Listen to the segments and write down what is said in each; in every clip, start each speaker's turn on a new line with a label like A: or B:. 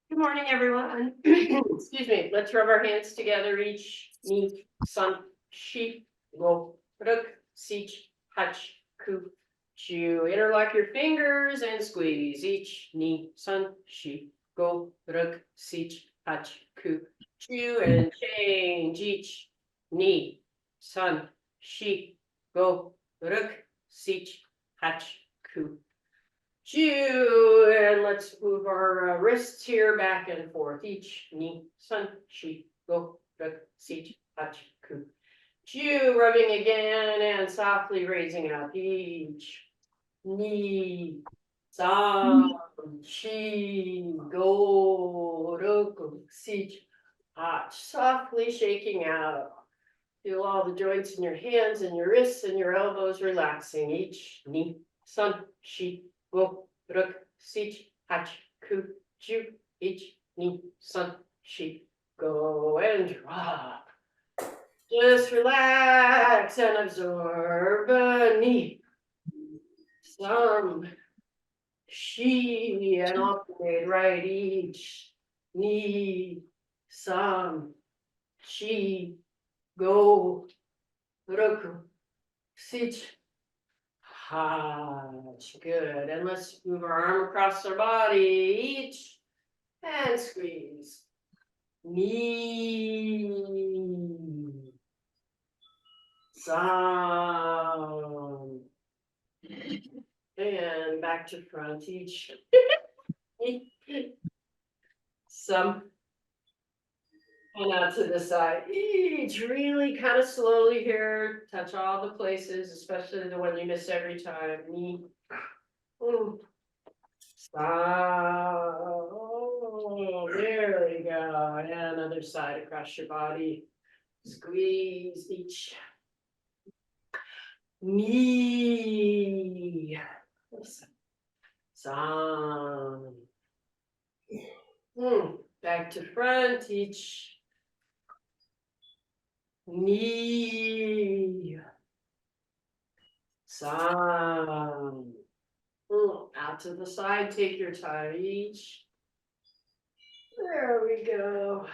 A: Good morning, everyone. Excuse me. Let's rub our hands together. Each knee, sun, sheep, go, ruk, sich, hach, ku, chu. Interlock your fingers and squeeze. Each knee, sun, sheep, go, ruk, sich, hach, ku, chu, and change. Each knee, sun, sheep, go, ruk, sich, hach, ku. And let's move our wrists here back and forth. Each knee, sun, she, go, ruk, sich, hach, ku. Rubbing again and softly raising up. Each knee, sun, she, go, ruk, sich, hach. Softly shaking out. Feel all the joints in your hands and your wrists and your elbows relaxing. Each knee, sun, she, go, ruk, sich, hach, ku, chu, ich, ni, sun, she, go, and drop. Just relax and absorb. Ni, sun, she, and alternate right. Each, ni, sun, she, go, ruk, sich, good. And let's move our arm across our body, each, and squeeze. Knee. Some. And back to front, each. Some. And out to the side, each. Really kind of slowly here. Touch all the places, especially the one you miss every time. Knee. Oh, there we go. And other side across your body. Squeeze each knee. Some. Back to front, each knee. Some. Out to the side, take your time, each. There we go.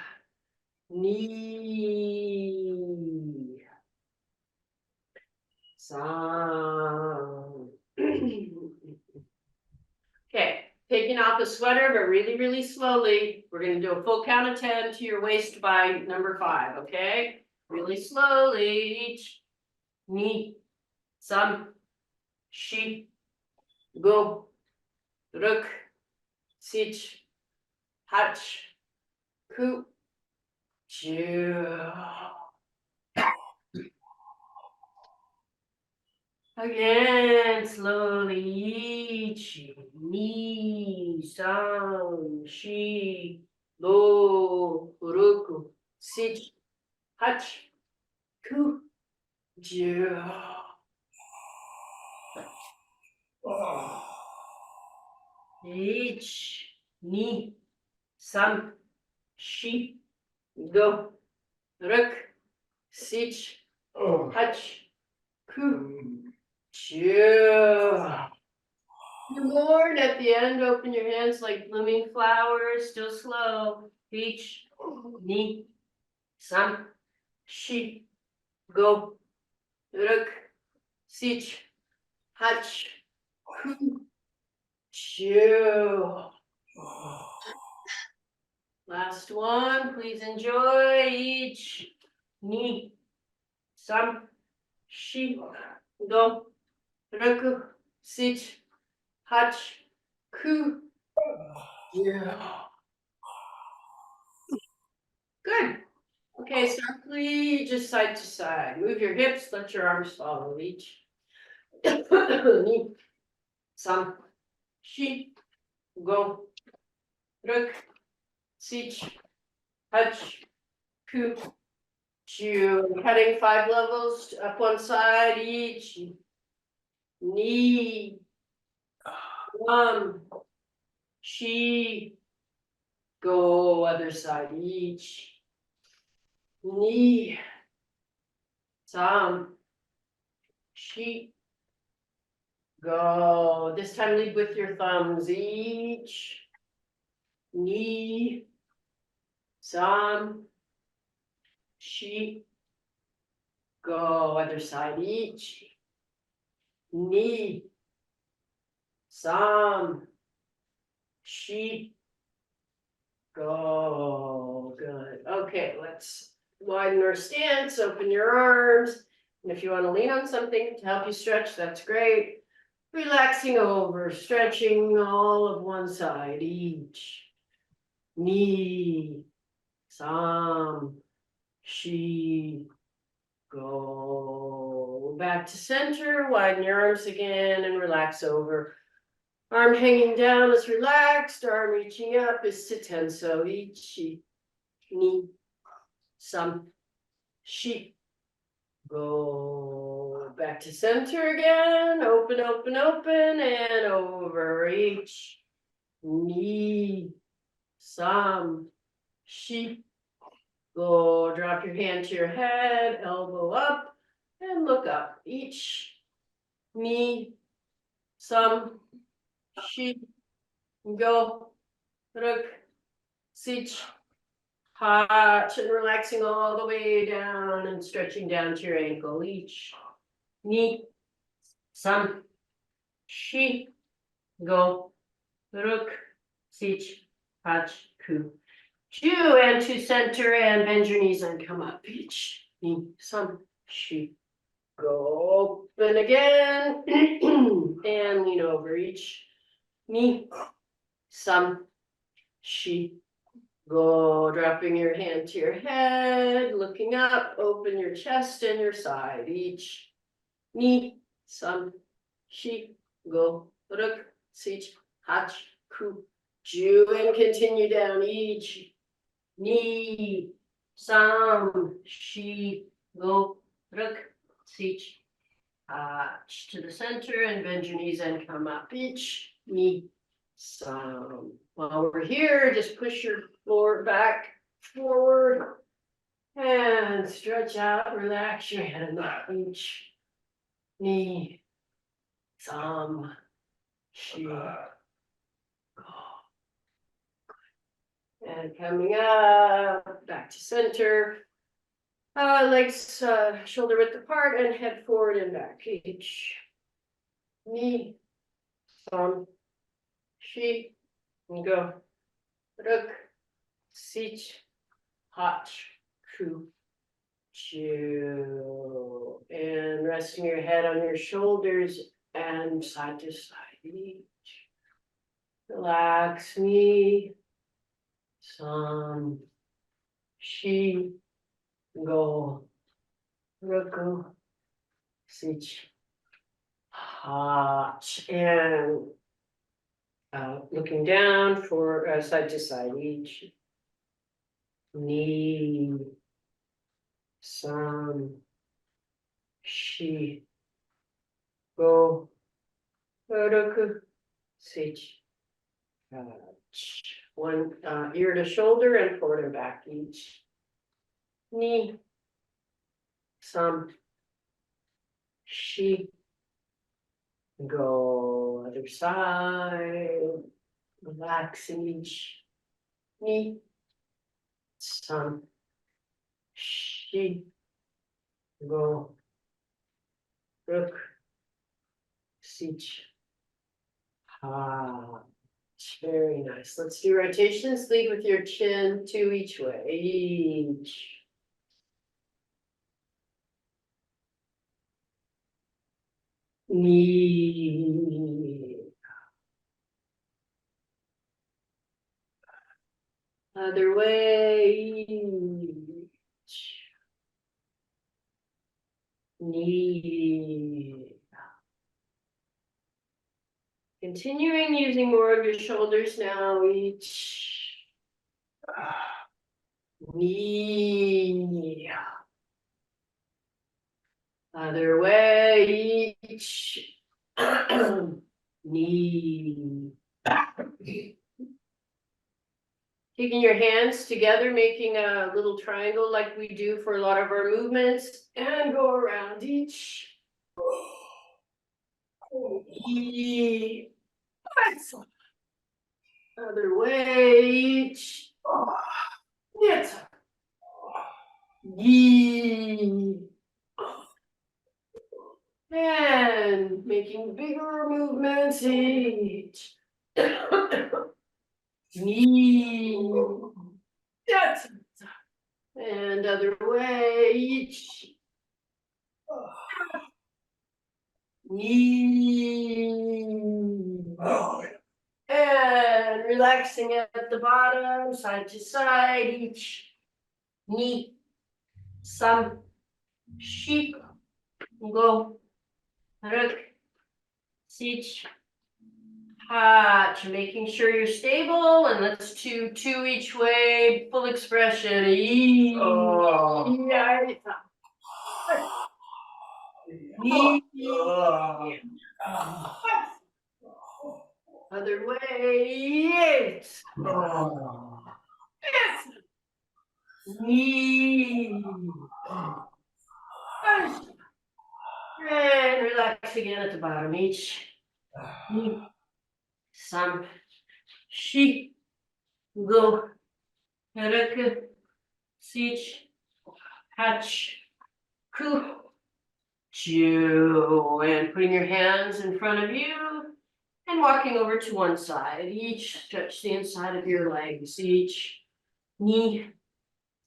A: Knee. Some. Okay, taking off the sweater, but really, really slowly. We're going to do a full count of 10 to your waist by number 5, okay? Really slowly, each. Knee. Some. She. Go. Ruk. Sich. Hach. Ku. Chu. Again, slowly, each knee, some, she, lo, ruku, sich, hach, ku, ju. Each knee, some, she, go, ruk, sich, hach, ku, ju. More, and at the end, open your hands like blooming flowers, still slow. Each knee, some, she, go, ruk, sich, hach, ku, ju. Last one, please enjoy. Each knee, some, she, go, ruk, sich, hach, ku, ju. Good. Okay, circle just side to side. Move your hips, let your arms follow each. Knee, some, she, go, ruk, sich, hach, ku, ju. Cutting 5 levels up one side each. Knee, she, go, other side each. Knee, some, she, go. This time lead with your thumbs each. Ni. Sam. Shi. Go other side each. Ni. Sam. Shi. Go. Good. Okay, let's widen our stance, open your arms. And if you want to lean on something to help you stretch, that's great. Relaxing over, stretching all of one side each. Ni. Sam. Shi. Go. Back to center, widen your arms again and relax over. Arm hanging down is relaxed, arm reaching up is to tenso. Ichi, ni, sam, shi. Go back to center again, open, open, open, and over. Ichi, ni, sam, shi. Go, drop your hand to your head, elbow up, and look up. Ichi, ni, sam, shi. Go, ruk, sich, hot, and relaxing all the way down and stretching down to your ankle. Each, ni, sam, shi, go, ruk, sich, hot, ku, ju, and to center and bend your knees and come up. Each, ni, sam, shi, go, open again, and lean over. Each, ni, sam, shi, go, dropping your hand to your head, looking up, open your chest and your side. Each, ni, sam, shi, go, ruk, sich, hach, ku, ju, and continue down. Each, ni, sam, shi, go, ruk, sich, hach, to the center and bend your knees and come up. Each, ni, sam. While we're here, just push your floor back, forward, and stretch out, relax your head and neck. Each, ni, sam, shi, go. And coming up, back to center. Legs shoulder width apart and head forward and back. Each, ni, sam, shi, and go. Ruk, sich, hach, ku, ju. And resting your head on your shoulders and side to side each. Relax, ni, sam, shi, go, ruku, sich, hach. And looking down for side to side each. Ni, sam, shi, go, roku, sich, hach. One ear to shoulder and forward and back each. Ni, sam, shi, go, other side, relaxing each. Ni, sam, shi, go, ruk, sich, ha. Very nice. Let's do rotations. Lead with your chin two each way. Each. Knee. Other way. Each. Knee. Continuing using more of your shoulders now. Each. Knee. Other way. Each. Knee. Taking your hands together, making a little triangle like we do for a lot of our movements, and go around each. Other way, each. Yes. Yee. And making bigger movements each. Knee. Yes. And other way each. Knee. And relaxing at the bottom, side to side each. Knee. Some sheep. Go. Look. Sit. Hatch, making sure you're stable, and let's do two each way, full expression. Yeah. Other way, yes. Yes. Knee. And relax again at the bottom each. Knee. Some sheep. Go. Look. Sit. Hatch. Coup. Chew, and putting your hands in front of you and walking over to one side. Each stretch the inside of your legs. Each knee,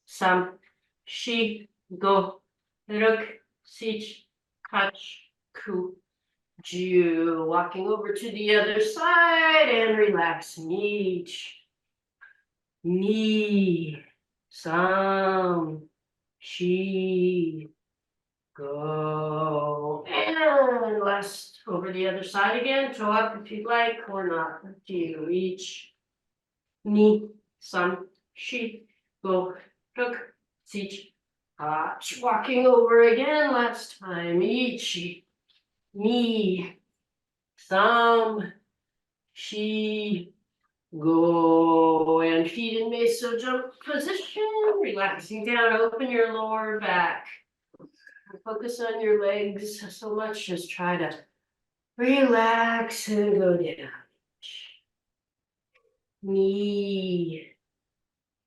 A: some, shi, go, ruk, sich, touch, ku, ju. Walking over to the other side and relaxing. Each knee, some, shi, go. And last over the other side again. Toe up if you'd like or not. Up to you. Each knee, some, sheep, go, hook, teach. Walking over again last time. Each knee, some, she, go. And feet in meso jump position. Relaxing down. Open your lower back. Focus on your legs so much, just try to relax and go down. Knee,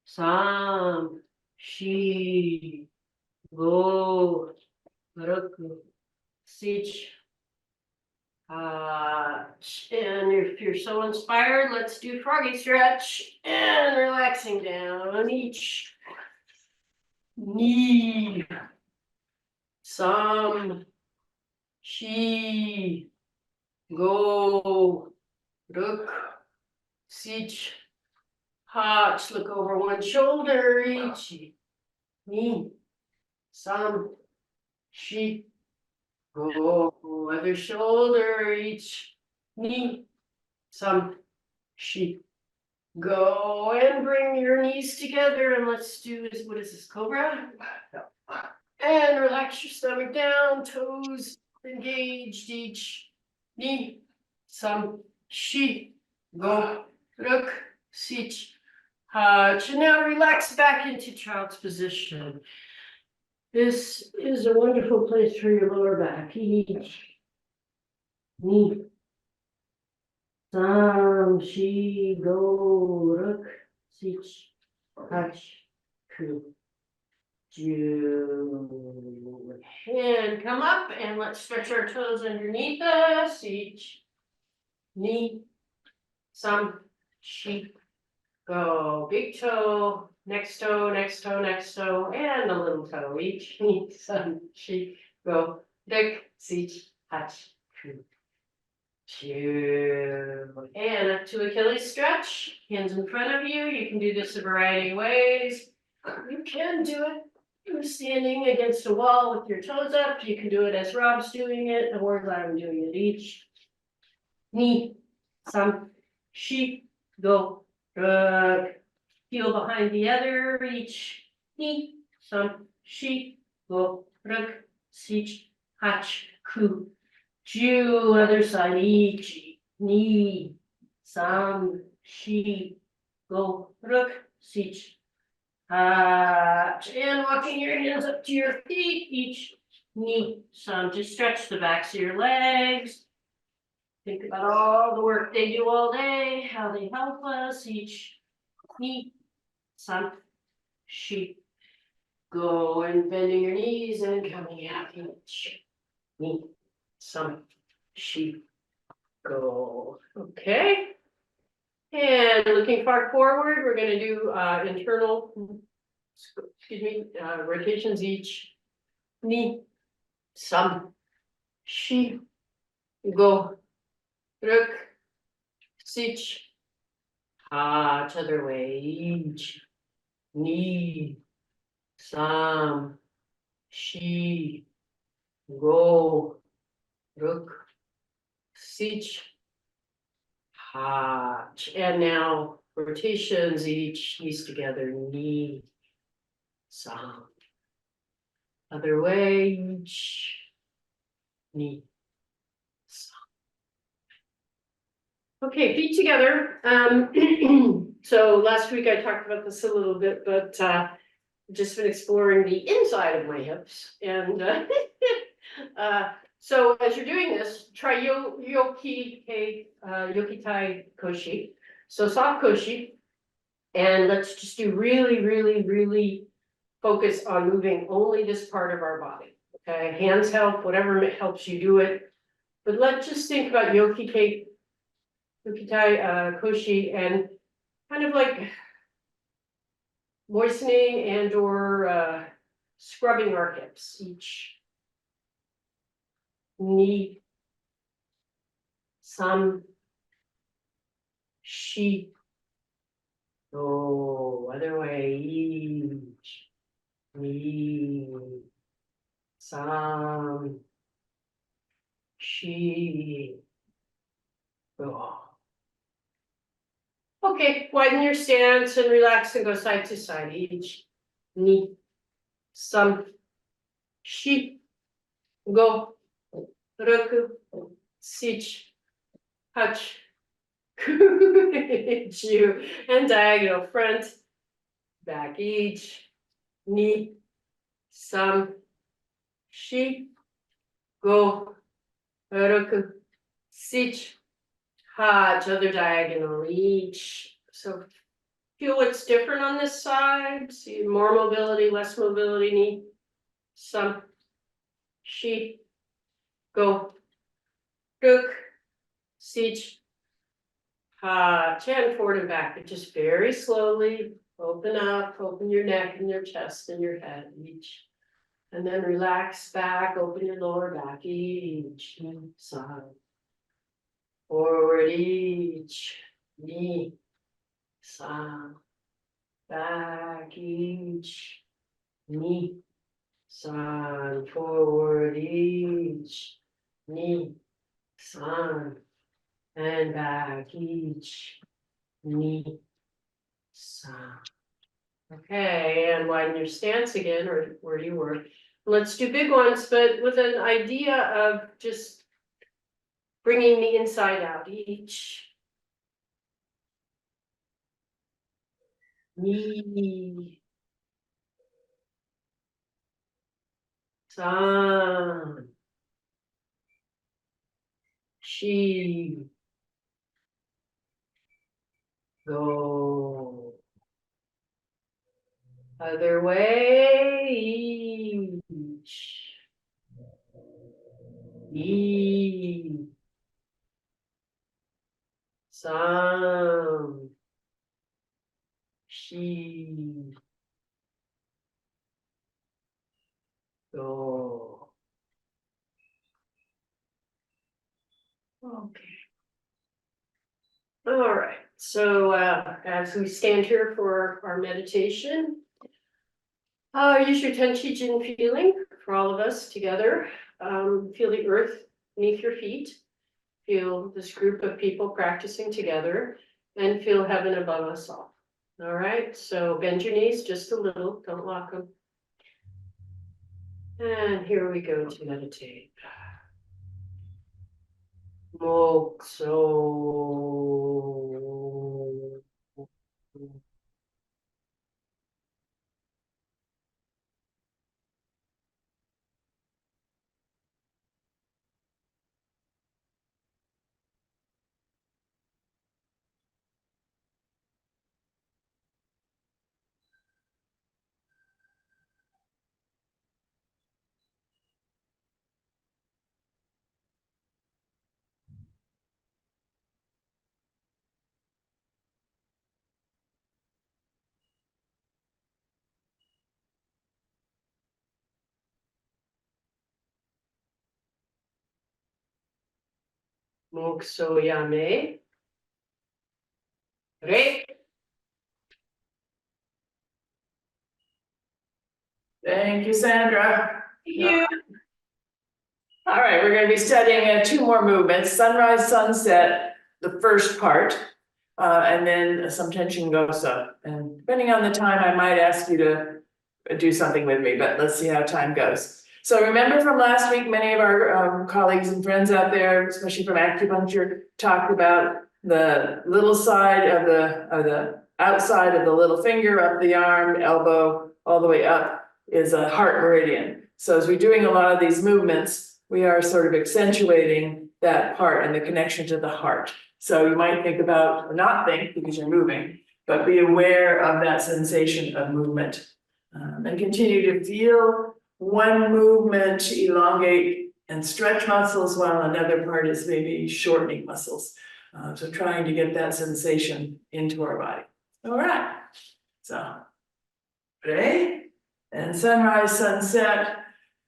A: sam, shi, go, roku, sich, and if you're so inspired, let's do froggy stretch and relaxing down each knee, sam, shi, go, look, sit, hatch, look over one shoulder each, knee, some, she, go, other shoulder each, knee, some, she, go, and bring your knees together, and let's do this, what is this, cobra? And relax your stomach down, toes engaged each, knee, some, she, go, look, sit, hatch, and now relax back into child's position. This is a wonderful place for your lower back. Each, knee, some, she, go, look, sit, hatch, ku, ju. And come up and let's stretch our toes underneath us. Each, knee, some, she, go. Big toe, next toe, next toe, next toe, and a little toe. Each knee, some, she, go. Dick, sit, hatch, ku, two. And up to Achilles stretch. Hands in front of you. You can do this a variety of ways. You can do it standing against a wall with your toes up. You can do it as Rob's doing it, or as I'm doing it. Each knee, some, she, go, heel behind the other. Each knee, some, she, go, sich, hatch, ku, ju. Other side. Each knee, some, she, go, sich, and walking your hands up to your feet, each knee, some, to stretch the backs of your legs. Think about all the work they do all day, how they help us, each knee, sun, sheep. Go and bending your knees and coming out each knee, sun, sheep. Go. Okay. And looking far forward, we're going to do internal, excuse me, rotations each knee, sun, sheep. Go. Ruk, sich, other way, each knee, sam, she, go, ruk, sich, hach. And now rotations, each knees together, knee, sam. Other way, each knee, sam. Okay, feet together. So last week I talked about this a little bit, but just been exploring the inside of my hips. And so as you're doing this, try yokitai koshi. So soft koshi. And let's just do really focus on moving only this part of our body. Okay, hands help, whatever helps you do it. But let's just think about yokitai koshi and kind of like moistening and or scrubbing our hips, each knee, some, sheep, oh, other way, each knee, some, sheep, oh. Okay, widen your stance and relax and go side to side, each knee, some, sheep, go, roku, sich, hach, you, and diagonal front, back each, knee, some, sheep, go, roku, sich, hach, other diagonal each. So feel what's different on this side. See more mobility, less mobility, knee, some, sheep, go, ruk, sich, hach, and forward and back, but just very slowly. Open up, open your neck and your chest and your head each. And then relax back, open your lower back each side. Forward each, knee, side. Back each, knee, side. Forward each, knee, side. And back each, knee, side. Okay, and widen your stance again, or where you were. Let's do big ones, but with an idea of just bringing the inside out. Each knee, san, she, go. Other way, each, san, she, go. Okay. All right, so as we stand here for our meditation, use your Tenshingoso feeling for all of us together. Feel the earth beneath your feet. Feel this group of people practicing together and feel heaven above us all. All right, so bend your knees just a little, don't lock them. And here we go to meditate. Mokso. Moksoyame. Re.
B: Thank you, Sandra.
A: You.
B: All right, we're gonna be studying two more movements, sunrise, sunset, the first part, and then some Tenshingoso. And depending on the time, I might ask you to do something with me, but let's see how time goes. So remember from last week, many of our colleagues and friends out there, especially from acupuncture, talked about the little side of the outside of the little finger, up the arm, elbow, all the way up is a heart meridian. So as we're doing a lot of these movements, we are sort of accentuating that part and the connection to the heart. So you might think about, or not think because you're moving, but be aware of that sensation of movement. And continue to feel one movement elongate and stretch muscles while another part is maybe shortening muscles. So trying to get that sensation into our body. All right, so today and sunrise, sunset.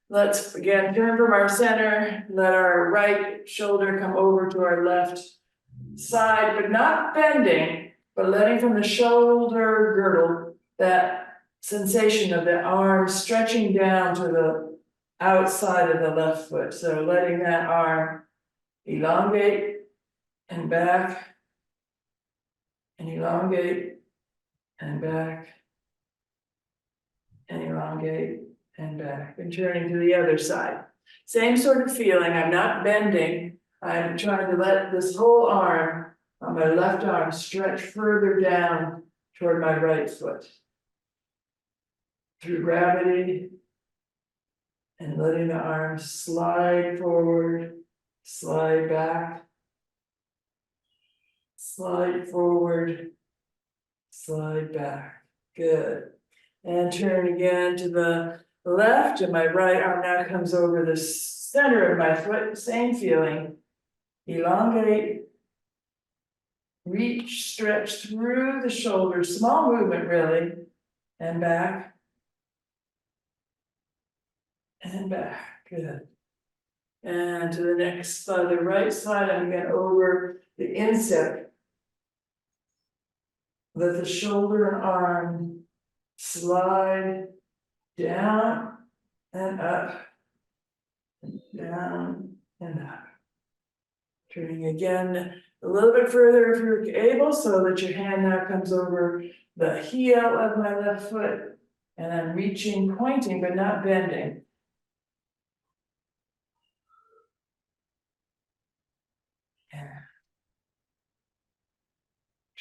B: Let's again turn from our center, let our right shoulder come over to our left side, but not bending, but letting from the shoulder girdle that sensation of the arm stretching down to the outside of the left foot. So letting that arm elongate and back, and elongate and back, and elongate and back, and turning to the other side. Same sort of feeling, I'm not bending, I'm trying to let this whole arm on my left arm stretch further down toward my right foot. Through gravity, and letting the arm slide forward, slide back, slide forward, slide back. Good. And turn again to the left, and my right arm now comes over the center of my foot, same feeling. Elongate, reach, stretch through the shoulders, small movement really, and back. And back, good. And to the next side, the right side, I'm again over the instep. Let the shoulder and arm slide down and up, down and up. Turning again a little bit further if you're able, so that your hand now comes over the heel of my left foot, and I'm reaching, pointing, but not bending.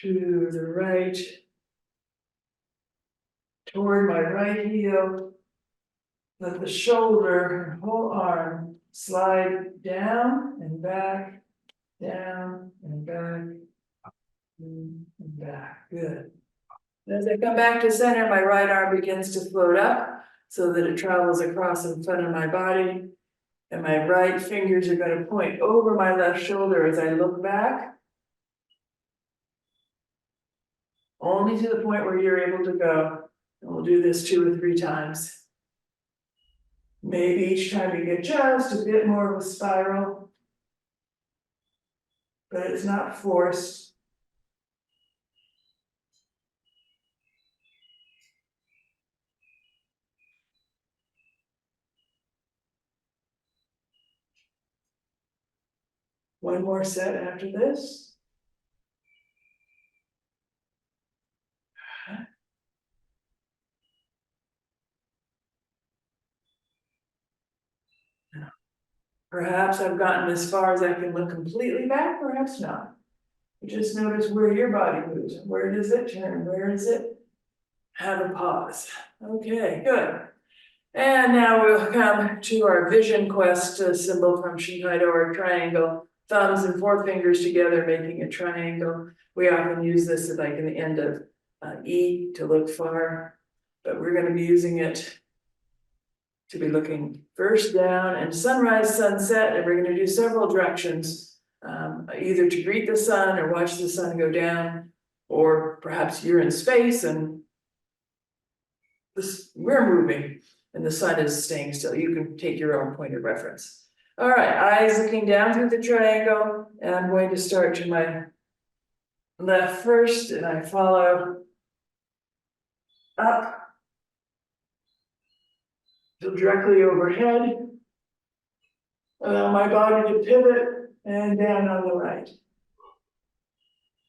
B: To the right, toward my right heel, let the shoulder and whole arm slide down and back, down and back, and back. Good. As I come back to center, my right arm begins to float up so that it travels across in front of my body, and my right fingers are going to point over my left shoulder as I look back. Only to the point where you're able to go. And we'll do this 2 or 3 times. Maybe each time you get just a bit more of a spiral, but it's not forced. One more set after this. Perhaps I've gotten as far as I can look completely back, perhaps not. Just notice where your body moves. Where does it turn? Where is it? Have a pause. Okay, good. And now we'll come to our vision quest symbol from Shinhaido, or triangle. Thumbs and forefingers together making a triangle. We often use this at like in the end of E to look far, but we're going to be using it to be looking first down and sunrise, sunset, and we're going to do several directions, either to greet the sun or watch the sun go down, or perhaps you're in space and we're moving and the sun is staying still. You can take your own point of reference. All right, eyes looking down through the triangle, and I'm going to start to my left first, and I follow up to directly overhead. Allow my body to pivot and down on the right.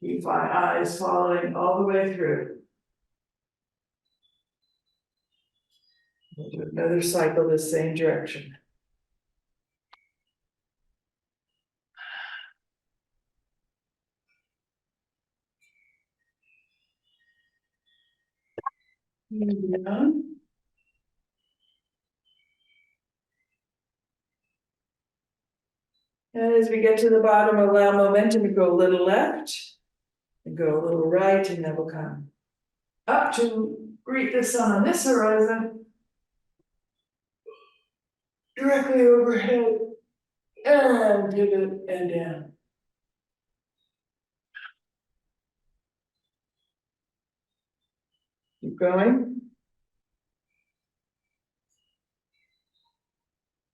B: Keep my eyes following all the way through. We'll do another cycle the same direction. Down. And as we get to the bottom, allow momentum to go a little left and go a little right, and then we'll come up to greet the sun on this horizon. Directly overhead and pivot and down. Keep going.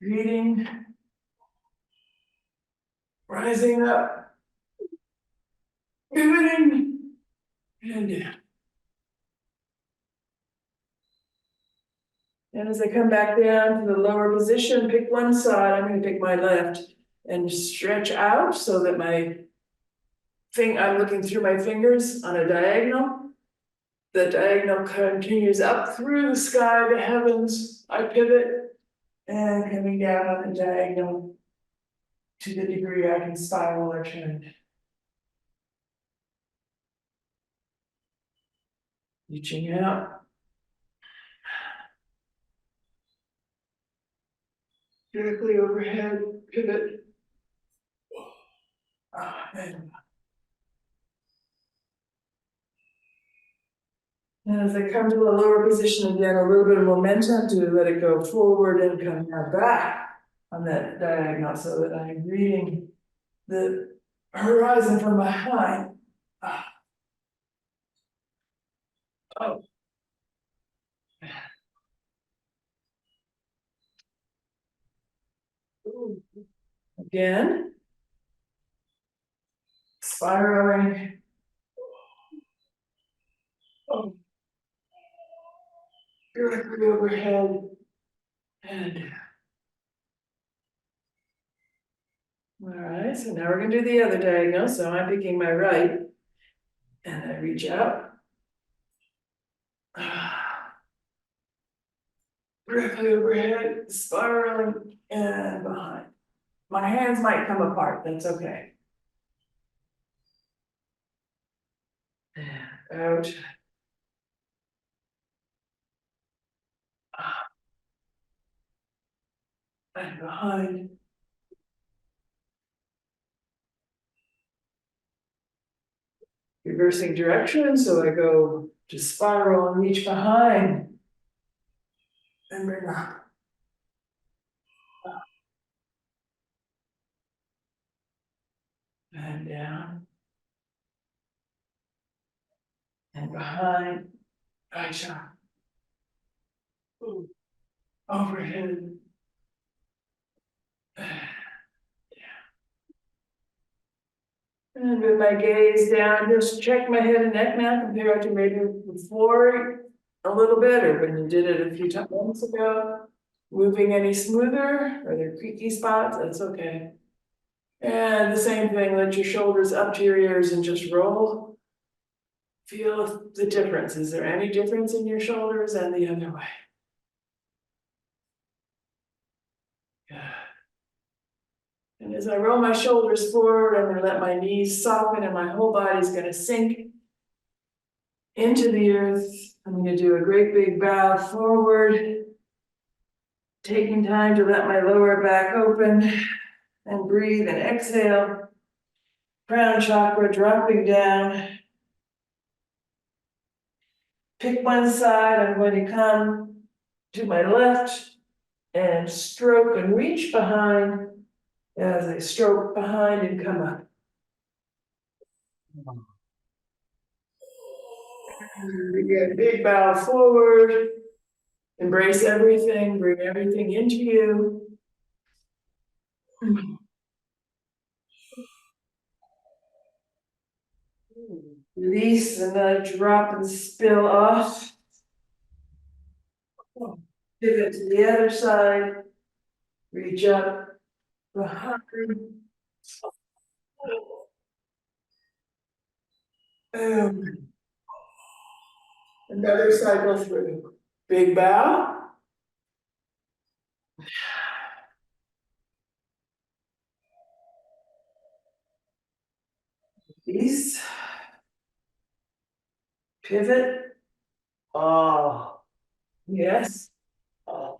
B: Breathing. Rising up. Pivoting and down. And as I come back down to the lower position, pick one side. I'm going to pick my left and stretch out so that I'm looking through my fingers on a diagonal. The diagonal continues up through the sky, the heavens. I pivot and coming down on the diagonal to the degree I can spiral or turn. Reaching out. Directly overhead, pivot. And as I come to the lower position again, a little bit of momentum to let it go forward and come back on that diagonal so that I'm reading the horizon from behind. Oh. Again. Spiraling. Oh. Directly overhead and all right, so now we're gonna do the other diagonal. So I'm picking my right and I reach out. Directly overhead, spiraling and behind. My hands might come apart, that's okay. Out. And behind. Reversing direction, so I go to spiral and reach behind. And bring up. And down. And behind. Right shot. Overhead. And with my gaze down, just check my head and neck now compared to maybe before a little bit, or when you did it a few months ago. Moving any smoother, or there creaky spots, that's okay. And the same thing, let your shoulders up to your ears and just roll. Feel the difference. Is there any difference in your shoulders and the other way? Yeah. And as I roll my shoulders forward, I'm gonna let my knees soften and my whole body's gonna sink into the earth. I'm gonna do a great big bow forward, taking time to let my lower back open and breathe and exhale. Crown chakra dropping down. Pick one side, I'm going to come to my left and stroke and reach behind as I stroke behind and come up. Again, big bow forward. Embrace everything, bring everything into you. Release and then drop and spill off. Pivot to the other side. Reach up behind. Another cycle through. Big bow. Release. Pivot. Oh. Yes. Oh.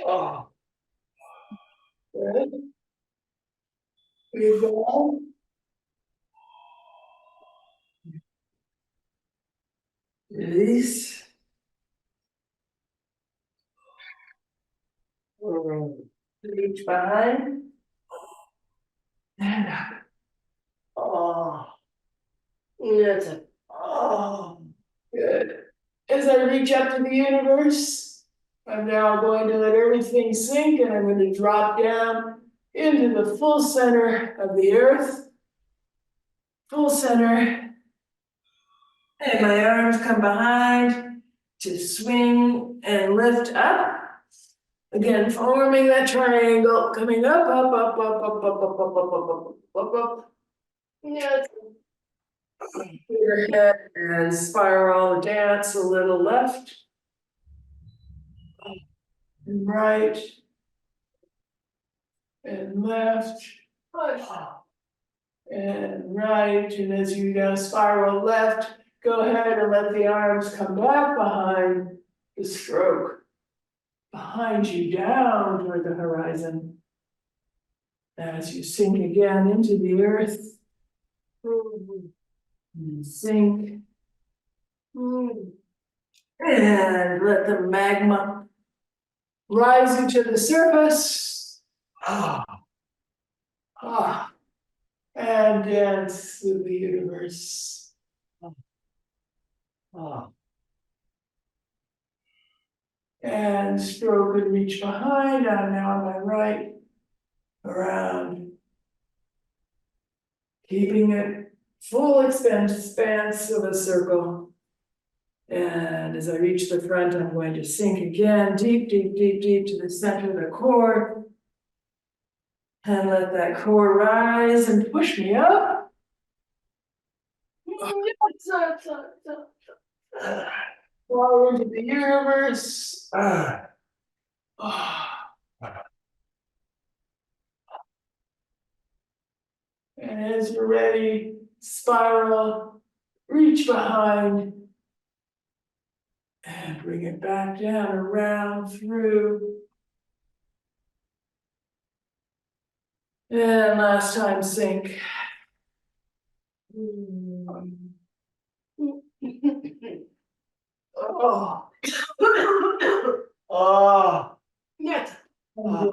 B: Oh. Good. Big bow. Release. Reach behind. And up. Oh.
A: That's it.
B: Oh. Good. As I reach up to the universe, I'm now going to let everything sink and I'm going to drop down into the full center of the earth. Full center. And my arms come behind to swing and lift up. Again, forming that triangle, coming up, up, up, up, up, up, up, up, up, up, up, up.
A: Yeah.
B: Your head and spiral dance a little left. And right. And left. And right, and as you now spiral left, go ahead and let the arms come back behind the stroke. Behind you, down toward the horizon. As you sink again into the earth. And sink. And let the magma rise you to the surface. And dance through the universe. And stroke and reach behind. I'm now on my right. Around. Keeping it full expanse of a circle. And as I reach the front, I'm going to sink again, deep, deep, deep, deep to the center of the core. And let that core rise and push me up. Far into the universe. And as you're ready, spiral, reach behind. And bring it back down, around, through. And last time, sink. Oh. Oh.
A: Нет.
B: Oh.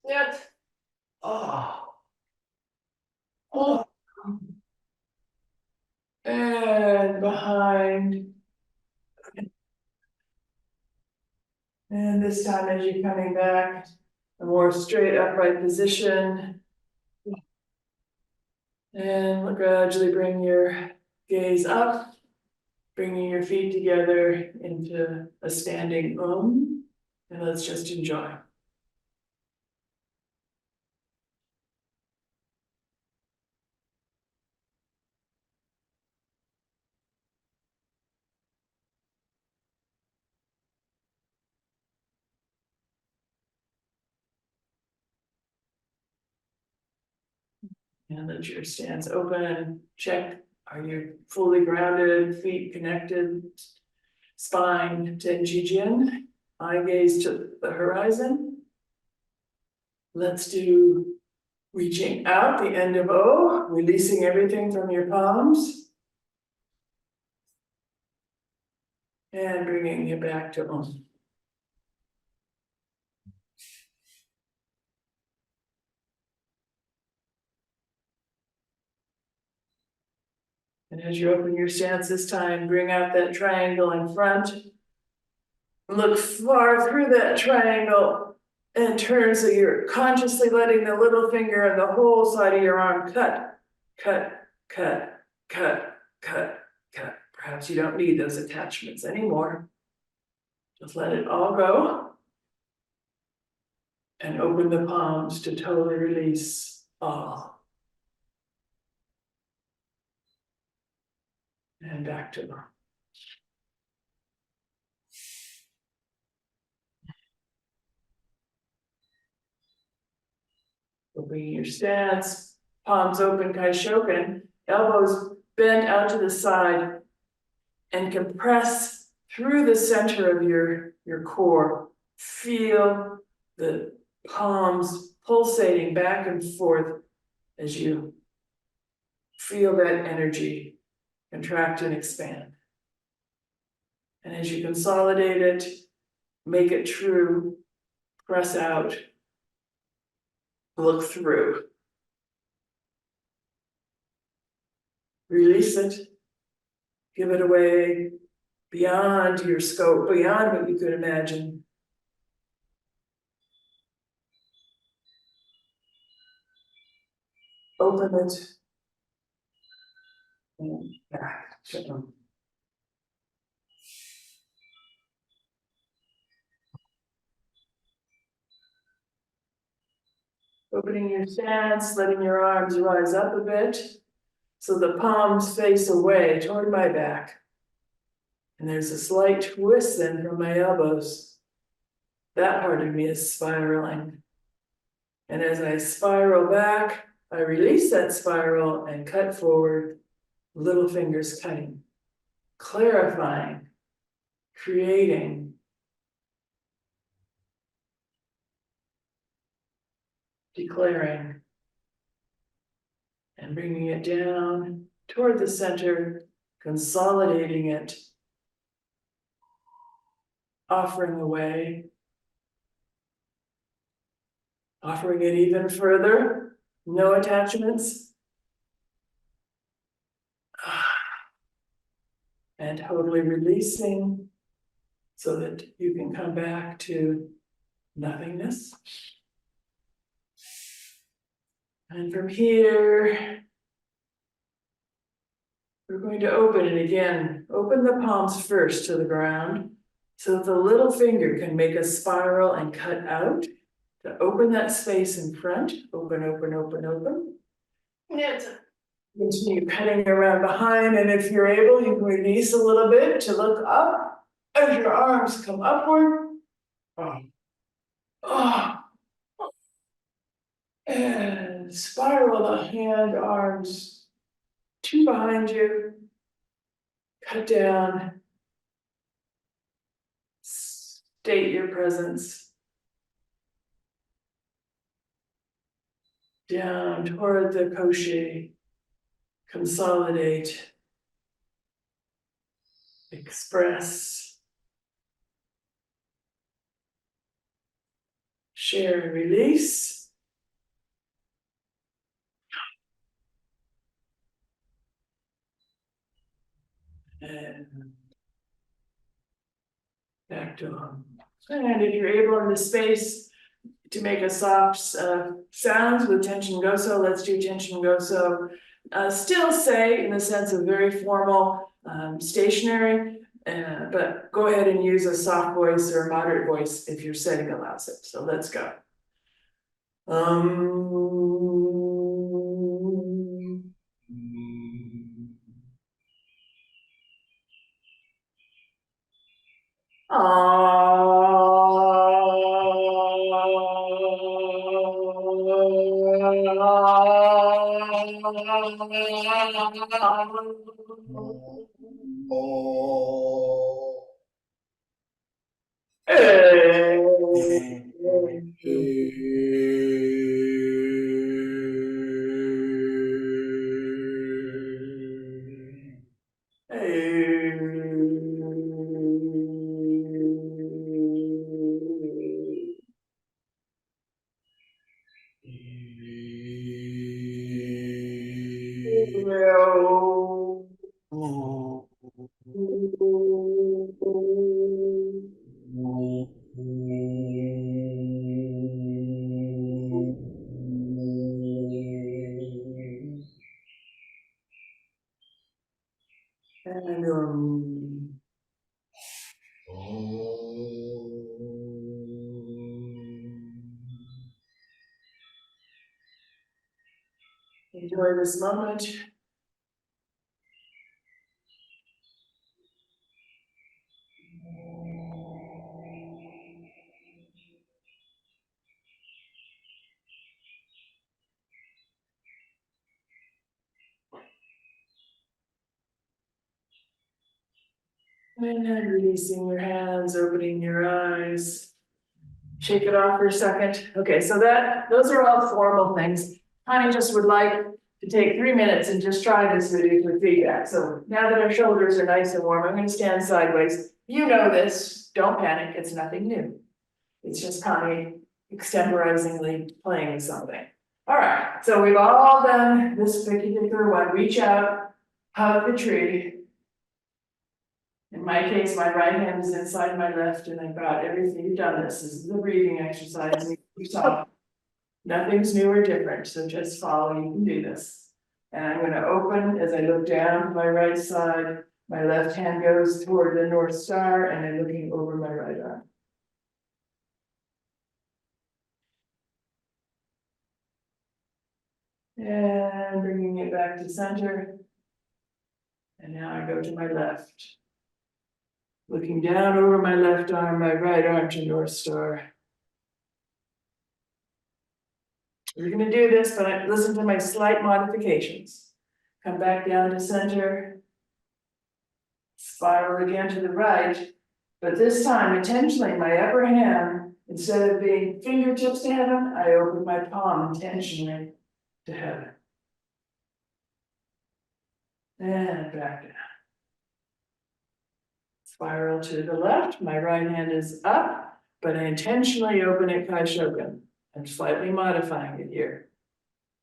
A: Нет.
B: Oh. Oh. And behind. And this time as you're coming back, a more straight upright position. And gradually bring your gaze up, bringing your feet together into a standing Om. And let's just enjoy. And let your stance open, check, are you fully grounded, feet connected, spine Tenshingoso, eye gaze to the horizon. Let's do reaching out the end of O, releasing everything from your palms. And bringing you back to Om. And as you open your stance this time, bring out that triangle in front. Look far through that triangle and turn so you're consciously letting the little finger and the whole side of your arm cut, cut, cut, cut, cut, cut. Perhaps you don't need those attachments anymore. Just let it all go. And open the palms to totally release all. And back to normal. Opening your stance, palms open, Kaishoken, elbows bent out to the side, and compress through the center of your core. Feel the palms pulsating back and forth as you feel that energy contract and expand. And as you consolidate it, make it true, press out, look through. Release it, give it away beyond your scope, beyond what you could imagine. Open it and back. Opening your stance, letting your arms rise up a bit so the palms face away toward my back. And there's a slight twist then from my elbows. That part of me is spiraling. And as I spiral back, I release that spiral and cut forward, little fingers cutting, clarifying, creating, declaring, and bringing it down toward the center, consolidating it, offering away, offering it even further, no attachments, and totally releasing so that you can come back to nothingness. And from here, we're going to open it again. Open the palms first to the ground so that the little finger can make a spiral and cut out to open that space in front. Open, open, open, open.
A: Yes.
B: Continue cutting around behind, and if you're able, you can release a little bit to look up as your arms come upward. Oh. And spiral the hand, arms, two behind you. Cut down. State your presence. Down toward the koshi. Consolidate. Express. Share and release. And back to home. And if you're able in the space to make a soft sounds with Tenshingoso, let's do Tenshingoso. Still say in the sense of very formal, stationary, but go ahead and use a soft voice or a moderate voice if your setting allows it. So let's go. Enjoy this moment. And releasing your hands, opening your eyes. Shake it off for a second. Okay, so those are all formal things. Connie just would like to take 3 minutes and just try this with you for feedback. So now that our shoulders are nice and warm, I'm going to stand sideways. You know this, don't panic, it's nothing new. It's just Connie extemporizingly playing something. All right, so we've all done this particular one. Reach out, hug the tree. In my case, my right hand is inside my left, and I've got everything. You've done this. This is the breathing exercise. You saw. Nothing's new or different, so just follow. You can do this. And I'm going to open as I look down to my right side. My left hand goes toward the North Star, and I'm looking over my right arm. And bringing it back to center. And now I go to my left. Looking down over my left arm, my right arm to North Star. We're gonna do this, but listen to my slight modifications. Come back down to center. Spiral again to the right, but this time intentionally my upper hand, instead of being fingertips to heaven, I open my palm intentionally to heaven. And back down. Spiral to the left, my right hand is up, but I intentionally open it Kaishoken. I'm slightly modifying it here.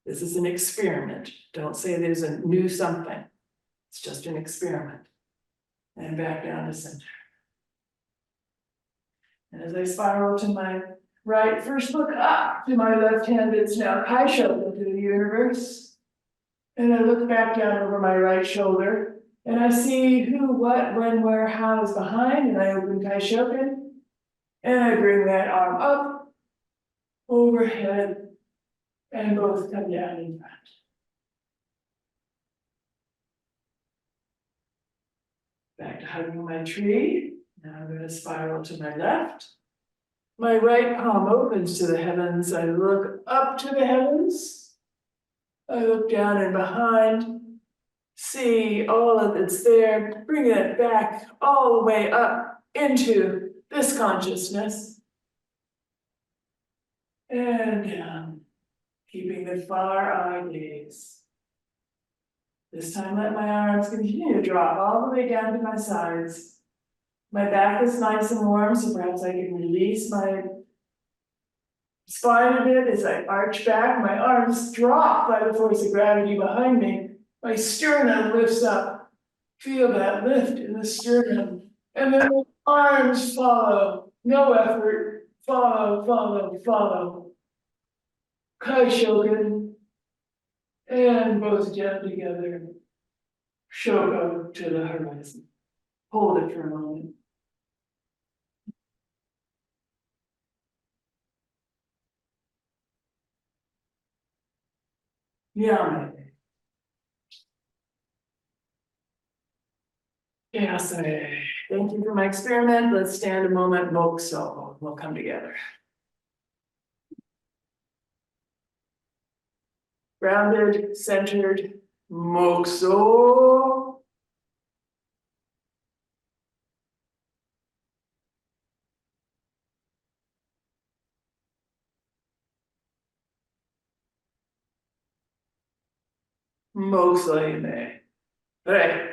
B: This is an experiment. Don't say there's a new something. It's just an experiment. And back down to center. And as I spiral to my right, first look up to my left hand, it's now Kaishoken to the universe. And I look back down over my right shoulder. And I see who, what, when, where, how is behind, and I open Kaishoken, and I bring that arm up, overhead, and both come down in front. Back to hugging my tree. Now I'm going to spiral to my left. My right palm opens to the heavens. I look up to the heavens. I look down and behind. See all of it's there, bring it back all the way up into this consciousness. And down, keeping the far eye gaze. This time let my arms continue to drop all the way down to my sides. My back is nice and warm, so perhaps I can release my spine a bit as I arch back. My arms drop by the force of gravity behind me. My sternum lifts up. Feel that lift in the sternum. And then the arms follow. No effort. Follow, follow, follow. Kaishoken. And both down together. Shoko to the horizon. Hold it for a moment. Yame. Yes, thank you for my experiment. Let's stand a moment, Mokso. We'll come together. Grounded, centered, Mokso. Mokso Yame. Right.